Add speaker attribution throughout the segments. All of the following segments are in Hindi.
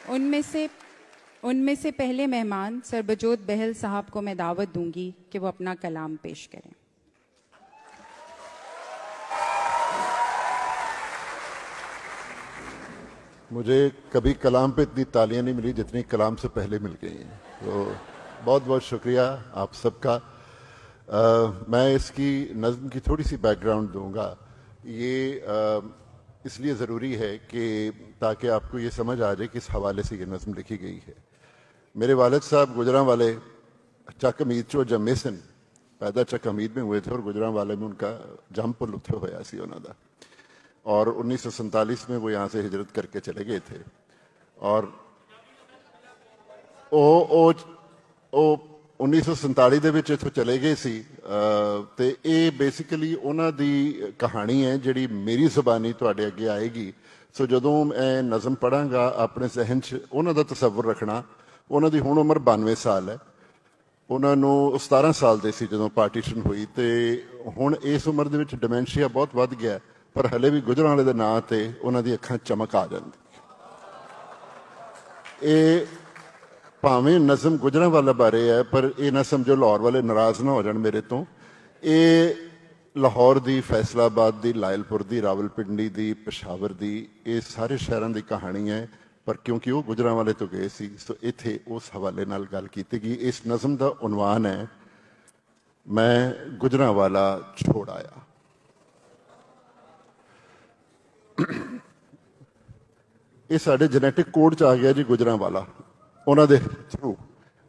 Speaker 1: उनमें से उनमें से पहले मेहमान सरबजोत बहल साहब को मैं दावत दूंगी कि वो अपना कलाम पेश करें।
Speaker 2: मुझे कभी कलाम पे इतनी तालियां नहीं मिली जितनी कलाम से पहले मिल गई हैं, तो बहुत बहुत शुक्रिया आप सबका। मैं इसकी नज़्म की थोड़ी सी बैकग्राउंड दूंगा। ये इसलिए ज़रूरी है कि ताकि आपको ये समझ आ जाए किस हवाले से ये नज़्म लिखी गई है। मेरे वालिद साहब गुजरांवाले चक हमीद चो जम्मे सन, पैदा चक हमीद में हुए थे और गुजरांवाले में उनका जमपुर उत्थे होया सी उन्हां दा, और 1947 में वो यहाँ से हिजरत करके चले गए थे। और ਉਹ 1947 ਦੇ ਵਿੱਚ ਇੱਥੋਂ ਚਲੇ ਗਏ ਸੀ। ਤੇ ਇਹ ਬੇਸਿਕਲੀ ਉਹਨਾਂ ਦੀ ਕਹਾਣੀ ਹੈ ਜਿਹੜੀ ਮੇਰੀ ਜ਼ੁਬਾਨੀ ਤੁਹਾਡੇ ਅੱਗੇ ਆਏਗੀ। ਸੋ ਜਦੋਂ ਮੈਂ ਨਜ਼ਮ ਪੜਾਂਗਾ ਆਪਣੇ ਜ਼ਿਹਨ 'ਚ ਉਹਨਾਂ ਦਾ ਤਸੱਵੁਰ ਰੱਖਣਾ। ਉਹਨਾਂ ਦੀ ਹੁਣ ਉਮਰ 92 ਸਾਲ ਹੈ। ਉਹਨਾਂ ਨੂੰ 17 ਸਾਲ ਦੇ ਸੀ ਜਦੋਂ ਪਾਰਟੀਸ਼ਨ ਹੋਈ, ਤੇ ਹੁਣ ਇਸ ਉਮਰ ਦੇ ਵਿੱਚ ਡਿਮੈਂਸ਼ੀਆ ਬਹੁਤ ਵੱਧ ਗਿਆ, ਪਰ ਹਲੇ ਵੀ ਗੁਜਰਾਂਵਾਲੇ ਦੇ ਨਾਂ ਤੇ ਉਹਨਾਂ ਦੀ ਅੱਖਾਂ ਚਮਕ ਆ ਜਾਂਦੀ। ਇਹ ਭਾਵੇਂ ਨਜ਼ਮ ਗੁਜਰਾਂਵਾਲਾ ਬਾਰੇ ਹੈ, ਪਰ ਇਹ ਨਾ ਸਮਝੋ ਲਾਹੌਰ ਵਾਲੇ ਨਾਰਾਜ਼ ਨਾ ਹੋ ਜਾਣ ਮੇਰੇ ਤੋਂ। ਇਹ ਲਾਹੌਰ ਦੀ, ਫੈਸਲਾਬਾਦ ਦੀ, ਲਾਇਲਪੁਰ ਦੀ, ਰਾਵਲਪਿੰਡੀ ਦੀ, ਪਸ਼ਾਵਰ ਦੀ, ਇਹ ਸਾਰੇ ਸ਼ਹਿਰਾਂ ਦੀ ਕਹਾਣੀ ਹੈ। ਪਰ ਕਿਉਂਕਿ ਉਹ ਗੁਜਰਾਂਵਾਲੇ ਤੋਂ ਗਏ ਸੀ, ਸੋ ਇੱਥੇ ਉਸ ਹਵਾਲੇ ਨਾਲ ਗੱਲ ਕੀਤੀ ਗਈ। ਇਸ ਨਜ਼ਮ ਦਾ ਉਨਵਾਨ ਹੈ ਮੈਂ ਗੁਜਰਾਂਵਾਲਾ ਛੋੜ ਆਇਆ। ਇਹ ਸਾਡੇ ਜੈਨੇਟਿਕ ਕੋਡ 'ਚ ਆ ਗਿਆ ਜੀ ਗੁਜਰਾਂਵਾਲਾ, ਉਹਨਾਂ ਦੇ ਥਰੂ।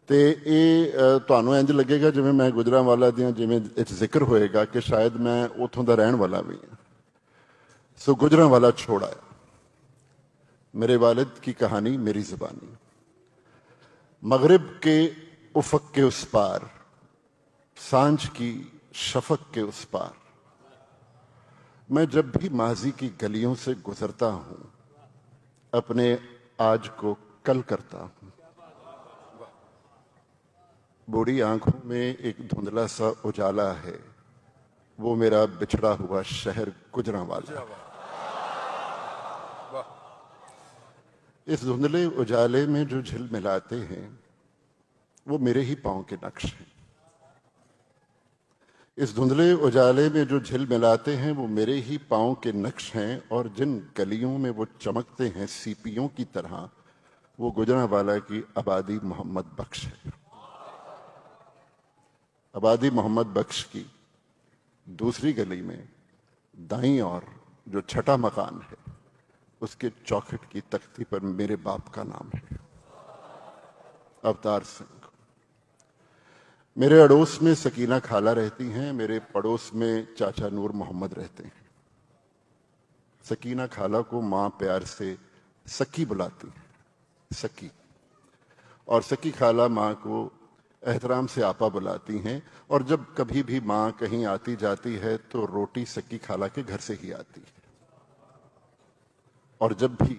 Speaker 2: ਤੇ ਇਹ ਤੁਹਾਨੂੰ ਇੰਜ ਲੱਗੇਗਾ ਜਿਵੇਂ ਮੈਂ ਗੁਜਰਾਂਵਾਲਾ ਦੀਆਂ, ਜਿਵੇਂ ਇਹ 'ਚ ਜ਼ਿਕਰ ਹੋਏਗਾ ਕਿ ਸ਼ਾਇਦ ਮੈਂ ਉੱਥੋਂ ਦਾ ਰਹਿਣ ਵਾਲਾ ਵੀ ਹਾਂ। सो गुजरांवाला छोड़ आया, मेरे वालिद की कहानी मेरी ज़ुबानी। मगरिब के उफ़क़ के उस पार, सांझ की शफ़क़ के उस पार, मैं जब भी माजी की गलियों से गुजरता हूं अपने आज को कल करता हूं। बूढ़ी आंखों में एक धुंधला सा उजाला है, वो मेरा बिछड़ा हुआ शहर गुजरांवाला। इस धुंधले उजाले में जो झिलमिलाते हैं वो मेरे ही पांव के नक्श हैं। इस धुंधले उजाले में जो झिलमिलाते हैं वो मेरे ही पांव के नक्श हैं, और जिन गलियों में वो चमकते हैं सीपियों की तरह, वो गुजरांवाला की आबादी मोहम्मद बख्श है। आबादी मोहम्मद बख्श की दूसरी गली में दाईं और जो छठा मकान है, उसके चौखट की तख्ती पर मेरे बाप का नाम है, अवतार सिंह। मेरे अड़ोस में सकीना खाला रहती हैं, मेरे पड़ोस में चाचा नूर मोहम्मद रहते हैं। सकीना खाला को मां प्यार से सकी बुलाती है, सकी। और सकी खाला मां को एहतराम से आपा बुलाती हैं। और जब कभी भी मां कहीं आती जाती है तो रोटी सकी खाला के घर से ही आती है। और जब भी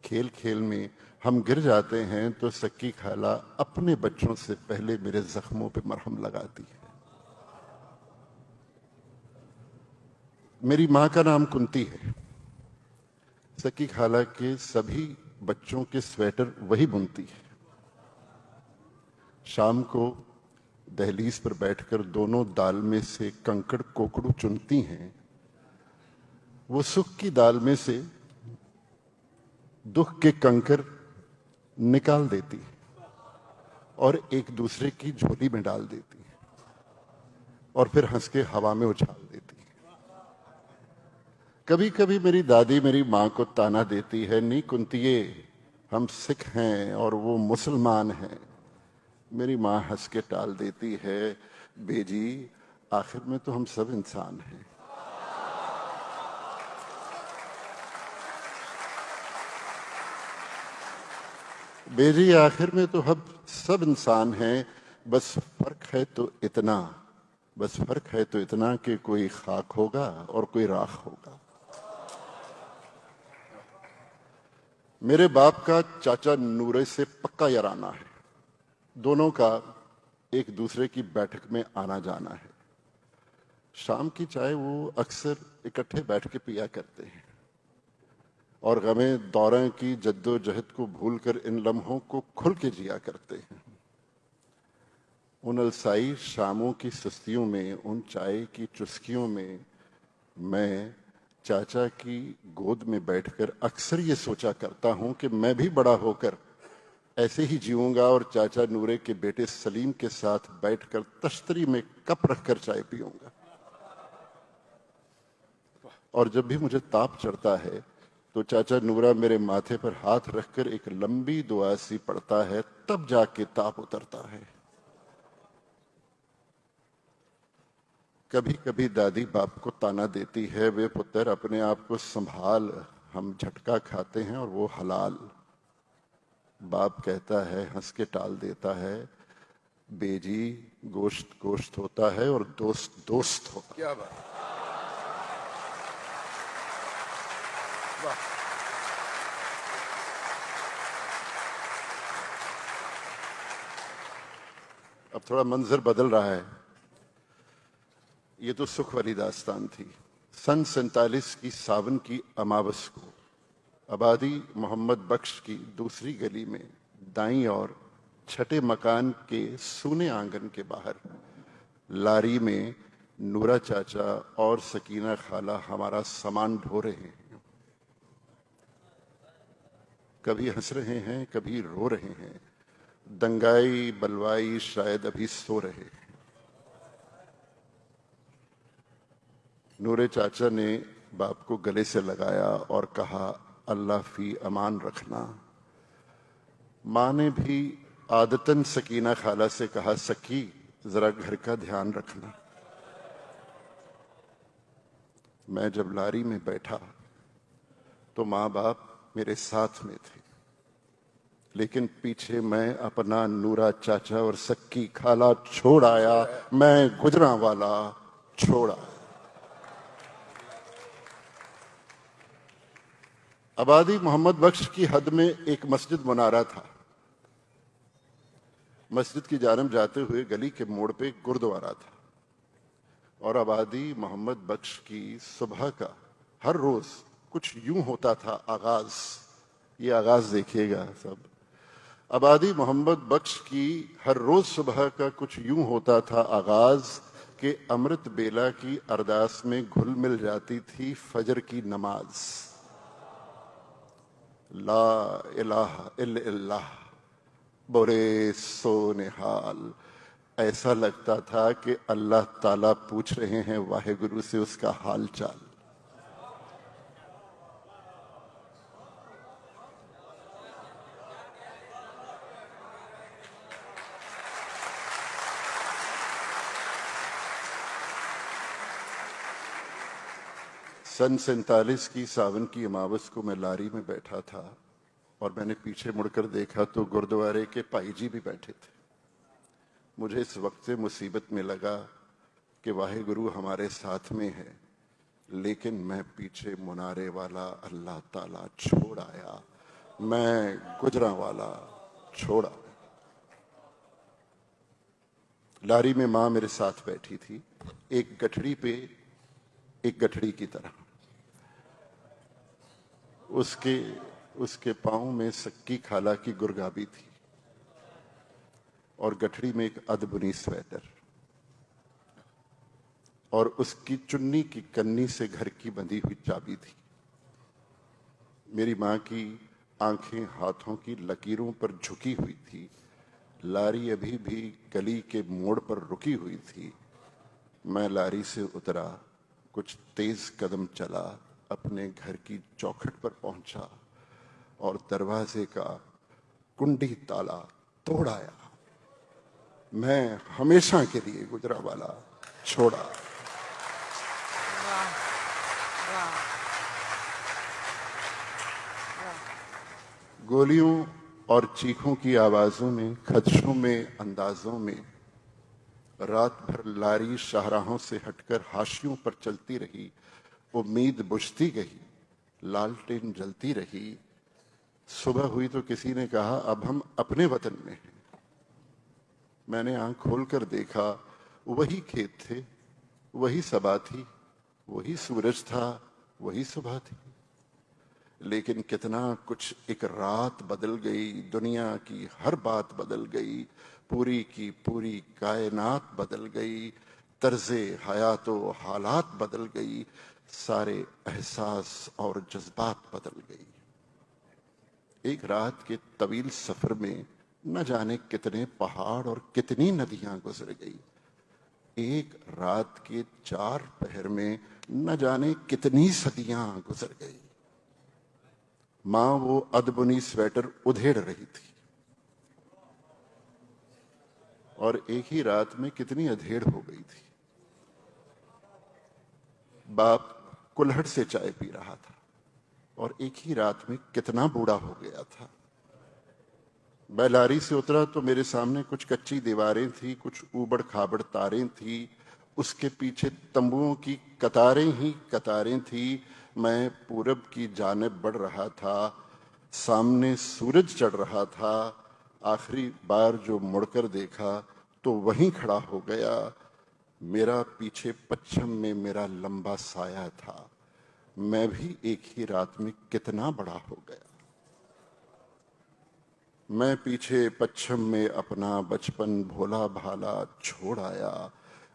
Speaker 2: खेल खेल में हम गिर जाते हैं तो सकी खाला अपने बच्चों से पहले मेरे जख्मों पे मरहम लगाती है। मेरी मां का नाम कुंती है। सकी खाला के सभी बच्चों के स्वेटर वही बुनती है। शाम को दहलीज पर बैठकर दोनों दाल में से कंकड़ कोकड़ू चुनती हैं। वो सुख की दाल में से दुख के कंकर निकाल देती है और एक दूसरे की झोली में डाल देती है, और फिर हंस के हवा में उछाल देती है। कभी कभी मेरी दादी मेरी मां को ताना देती है, नी कुंतिये हम सिख हैं और वो मुसलमान हैं। मेरी मां हंस के टाल देती है, बेजी आखिर में तो हम सब इंसान हैं। बेजी आखिर में तो हम सब इंसान हैं, बस फर्क है तो इतना, बस फर्क है तो इतना कि कोई खाक होगा और कोई राख होगा। मेरे बाप का चाचा नूरे से पक्का याराना है। दोनों का एक दूसरे की बैठक में आना जाना है। शाम की चाय वो अक्सर इकट्ठे बैठ के पिया करते हैं। और गमे दौरां की जद्दोजहद को भूलकर इन लम्हों को खुल के जिया करते हैं। उन अलसाई शामों की सुस्तियों में, उन चाय की चुस्कियों में मैं चाचा की गोद में बैठकर अक्सर ये सोचा करता हूं कि मैं भी बड़ा होकर ऐसे ही जीऊंगा और चाचा नूरे के बेटे सलीम के साथ बैठकर तश्तरी में कप रखकर चाय पीऊंगा। और जब भी मुझे ताप चढ़ता है तो चाचा नूरा मेरे माथे पर हाथ रखकर एक लंबी दुआ सी पढ़ता है, तब जाके ताप उतरता है। कभी कभी दादी बाप को ताना देती है, वे पुत्र अपने आप को संभाल, हम झटका खाते हैं और वो हलाल। बाप कहता है, हंस के टाल देता है, बेजी गोश्त गोश्त होता है और दोस्त दोस्त होता है। क्या बात, वाह। अब थोड़ा मंजर बदल रहा है। ये तो सुख वाली दास्तान थी। सन 47 की सावन की अमावस को आबादी मोहम्मद बख्श की दूसरी गली में दाईं और छठे मकान के सूने आंगन के बाहर लारी में नूरा चाचा और सकीना खाला हमारा सामान ढो रहे हैं। कभी हंस रहे हैं, कभी रो रहे हैं, दंगाई बलवाई शायद अभी सो रहे हैं। नूरे चाचा ने बाप को गले से लगाया और कहा, अल्लाह फी अमान रखना। मां ने भी आदतन सकीना खाला से कहा, सकी जरा घर का ध्यान रखना। मैं जब लारी में बैठा तो मां बाप मेरे साथ में थे, लेकिन पीछे मैं अपना नूरा चाचा और सक्की खाला छोड़ आया, मैं गुजरांवाला छोड़ आया। आबादी मोहम्मद बख्श की हद में एक मस्जिद मुनारा था। मस्जिद की जानब जाते हुए गली के मोड़ पे गुरुद्वारा था और आबादी मोहम्मद बख्श की सुबह का हर रोज कुछ यूं होता था आगाज। ये आगाज देखिएगा सब। आबादी मोहम्मद बख्श की हर रोज सुबह का कुछ यूं होता था आगाज के अमृत बेला की अरदास में घुल मिल जाती थी फजर की नमाज। ला इलाहा इल्लल्लाह बोरे सोनेहाल। ऐसा लगता था कि अल्लाह ताला पूछ रहे हैं वाहेगुरु से उसका हाल चाल। सन 47 की सावन की अमावस को मैं लारी में बैठा था और मैंने पीछे मुड़कर देखा तो गुरुद्वारे के पाई जी भी बैठे थे। मुझे इस वक्त से मुसीबत में लगा कि वाहेगुरु हमारे साथ में है, लेकिन मैं पीछे मुनारे वाला अल्लाह ताला छोड़ आया, मैं गुजरांवाला छोड़ा। लारी में मां मेरे साथ बैठी थी, एक गठड़ी पे एक गठड़ी की तरह। उसके पांव में सक्की खाला की गुरगाबी थी और गठड़ी में एक अदबुनी स्वेटर और उसकी चुन्नी की कन्नी से घर की बंधी हुई चाबी थी। मेरी मां की आंखें हाथों की लकीरों पर झुकी हुई थी। लारी अभी भी गली के मोड़ पर रुकी हुई थी। मैं लारी से उतरा, कुछ तेज कदम चला, अपने घर की चौखट पर पहुंचा और दरवाजे का कुंडी ताला तोड़ आया। मैं हमेशा के लिए गुजरांवाला छोड़ा। गोलियों और चीखों की आवाजों में, खदशों में, अंदाजों में रात भर लारी शाहराहों से हटकर हाशियों पर चलती रही। उम्मीद बुझती गई, लालटेन जलती रही। सुबह हुई तो किसी ने कहा, अब हम अपने वतन में हैं। मैंने आंख खोलकर देखा, वही खेत थे, वही सबा थी, वही सूरज था, वही सुबह थी। लेकिन कितना कुछ एक रात बदल गई, दुनिया की हर बात बदल गई, पूरी की पूरी कायनात बदल गई, तर्ज़े हयातो हालात बदल गई, सारे एहसास और जज्बात बदल गई। एक रात के तवील सफर में न जाने कितने पहाड़ और कितनी नदियां गुजर गई। एक रात के 4 पहर में न जाने कितनी सदियां गुजर गई। मां वो अदबुनी स्वेटर उधेड़ रही थी और एक ही रात में कितनी अधेड़ हो गई थी। बाप कुल्हड़ से चाय पी रहा था और एक ही रात में कितना बूढ़ा हो गया था। मैं लारी से उतरा तो मेरे सामने कुछ कच्ची दीवारें थी, कुछ ऊबड़ खाबड़ तारें थी, उसके पीछे तंबुओं की कतारें ही कतारें थी। मैं पूरब की जानिब बढ़ रहा था, सामने सूरज चढ़ रहा था। आखिरी बार जो मुड़कर देखा तो वहीं खड़ा हो गया। मेरा पीछे पश्चिम में मेरा लंबा साया था। मैं भी एक ही रात में कितना बड़ा हो गया। मैं पीछे पश्चिम में अपना बचपन भोला भाला छोड़ आया।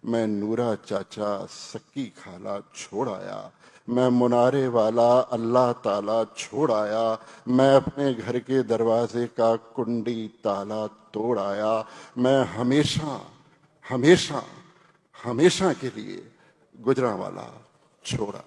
Speaker 2: मैं नूरा चाचा सक्की खाला छोड़ आया। मैं मुनारे वाला अल्लाह ताला छोड़ आया। मैं अपने घर के दरवाजे का कुंडी ताला तोड़ आया। मैं हमेशा हमेशा हमेशा के लिए गुजरांवाला छोड़ा।